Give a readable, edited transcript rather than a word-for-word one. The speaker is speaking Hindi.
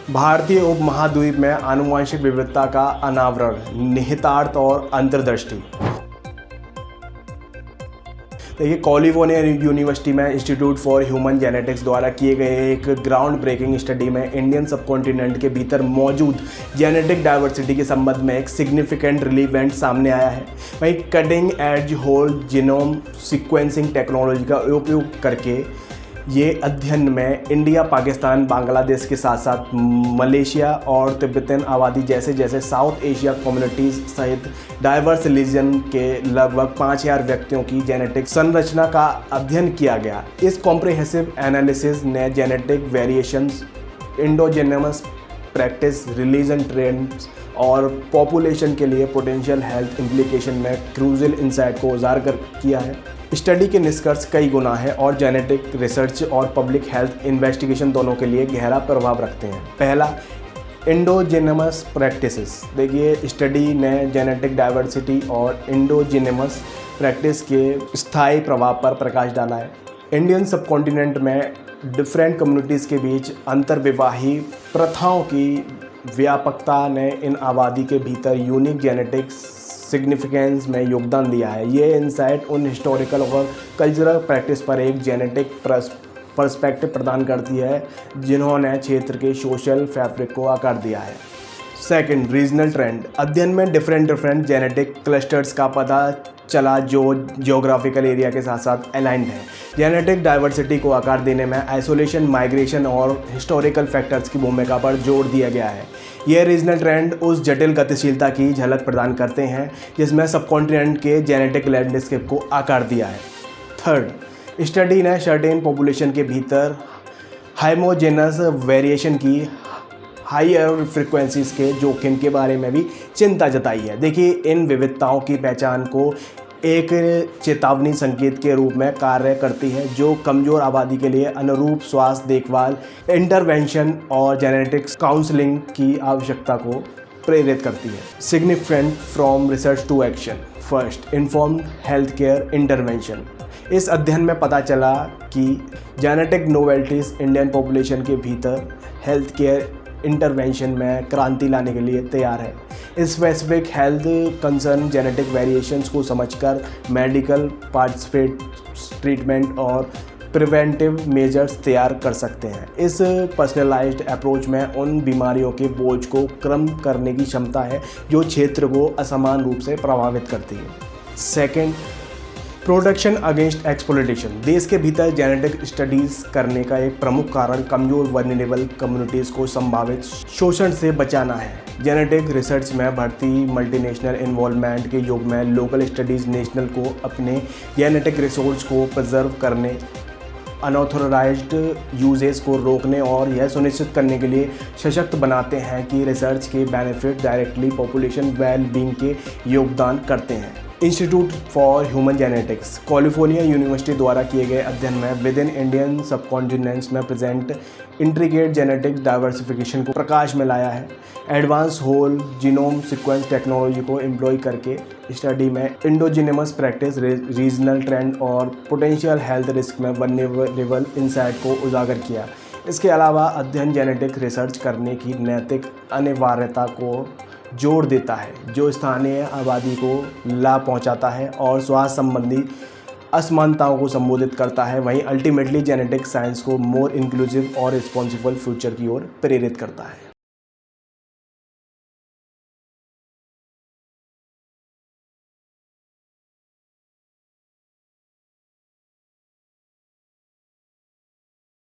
भारतीय उपमहाद्वीप में आनुवंशिक विविधता का अनावरण, निहितार्थ और अंतर्दृष्टि। देखिए, कैलिफोर्निया यूनिवर्सिटी में इंस्टीट्यूट फॉर ह्यूमन जेनेटिक्स द्वारा किए गए एक ग्राउंड ब्रेकिंग स्टडी में इंडियन सबकॉन्टिनेंट के भीतर मौजूद जेनेटिक डाइवर्सिटी के संबंध में एक सिग्निफिकेंट रिलीवेंट सामने आया है। वहीं cutting edge whole genome sequencing technology का उपयोग करके ये अध्ययन में इंडिया, पाकिस्तान, बांग्लादेश के साथ साथ मलेशिया और तिब्बतन आबादी जैसे साउथ एशिया कम्युनिटीज़ सहित डाइवर्स रिलीजन के लगभग 5000 व्यक्तियों की जेनेटिक संरचना का अध्ययन किया गया। इस कॉम्प्रिहेंसिव एनालिसिस ने genetic variations, indigenous practice, religion trends और पॉपुलेशन के लिए पोटेंशियल हेल्थ इम्प्लीकेशन में क्रूशियल इंसाइट को उजागर किया है। स्टडी के निष्कर्ष कई गुना है और जेनेटिक रिसर्च और पब्लिक हेल्थ इन्वेस्टिगेशन दोनों के लिए गहरा प्रभाव रखते हैं। पहला, इंडोजेनस प्रैक्टिसेस। देखिए, स्टडी ने जेनेटिक डाइवर्सिटी और इंडोजेनस प्रैक्टिस के स्थायी प्रभाव पर प्रकाश डाला है। इंडियन सबकॉन्टिनेंट में डिफरेंट कम्युनिटीज़ के बीच अंतर्विवाही प्रथाओं की व्यापकता ने इन आबादी के भीतर यूनिक जेनेटिक सिग्निफिकेंस में योगदान दिया है। ये इंसाइट उन हिस्टोरिकल और कल्चरल प्रैक्टिस पर एक जेनेटिक पर्सपेक्टिव प्रदान करती है जिन्होंने क्षेत्र के सोशल फैब्रिक को आकार दिया है। Second, regional trend. अध्ययन में डिफरेंट जेनेटिक क्लस्टर्स का पता चला जो जियोग्राफिकल एरिया के साथ साथ अलाइंड है। जेनेटिक डाइवर्सिटी को आकार देने में आइसोलेशन, माइग्रेशन और हिस्टोरिकल फैक्टर्स की भूमिका पर जोर दिया गया है। ये रीजनल ट्रेंड उस जटिल गतिशीलता की झलक प्रदान करते हैं जिसमें सबकॉन्टिनेंट के जेनेटिक लैंडस्केप को आकार दिया है। थर्ड, स्टडी ने सर्टेन पॉपुलेशन के भीतर हाइमोजेनस वेरिएशन की हायर फ्रिक्वेंसीज के जोखिम के बारे में भी चिंता जताई है। देखिए, इन विविधताओं की पहचान को एक चेतावनी संकेत के रूप में कार्य करती है जो कमज़ोर आबादी के लिए अनुरूप स्वास्थ्य देखभाल, इंटरवेंशन और जेनेटिक्स काउंसलिंग की आवश्यकता को प्रेरित करती है। Significant from research to action. First, informed health care intervention. इस अध्ययन में पता चला कि जेनेटिक नोवेल्टीज़ इंडियन पॉपुलेशन के भीतर हेल्थ केयर इंटरवेंशन में क्रांति लाने के लिए तैयार है। Specific health concern genetic variations को समझकर मेडिकल पार्टिसिपेट ट्रीटमेंट और प्रिवेंटिव मेजर्स तैयार कर सकते हैं। इस पर्सनलाइज्ड अप्रोच में उन बीमारियों के बोझ को कम करने की क्षमता है जो क्षेत्र को असमान रूप से प्रभावित करती है। Second, protection against exploitation. देश के भीतर जेनेटिक स्टडीज़ करने का एक प्रमुख कारण कमज़ोर वल्नरेबल कम्युनिटीज़ को संभावित शोषण से बचाना है। जेनेटिक रिसर्च में बढ़ती मल्टीनेशनल इन्वॉल्वमेंट के युग में लोकल स्टडीज़ नेशनल को अपने जेनेटिक रिसोर्स को प्रिजर्व करने, अनऑथराइज्ड यूजेस को रोकने और यह सुनिश्चित करने के लिए सशक्त बनाते हैं कि रिसर्च के benefit directly population well being के योगदान करते हैं। Institute for human genetics, California university द्वारा किए गए अध्ययन में विद इन इंडियन सबकॉन्टिनेंट्स में प्रेजेंट इंट्रिकेट जेनेटिक डाइवर्सिफिकेशन को प्रकाश में लाया है। Advance whole genome sequence technology को एम्प्लॉय करके स्टडी में इंडोजिनस प्रैक्टिस, रीजनल ट्रेंड और पोटेंशियल हेल्थ रिस्क में वल्नरेबल इंसाइट को उजागर किया। इसके अलावा अध्ययन जेनेटिक रिसर्च करने की नैतिक अनिवार्यता को जोर देता है जो स्थानीय आबादी को लाभ पहुंचाता है और स्वास्थ्य संबंधी असमानताओं को संबोधित करता है। वहीं अल्टीमेटली जेनेटिक साइंस को मोर इंक्लूसिव और रिस्पॉन्सिबल फ्यूचर की ओर प्रेरित करता है।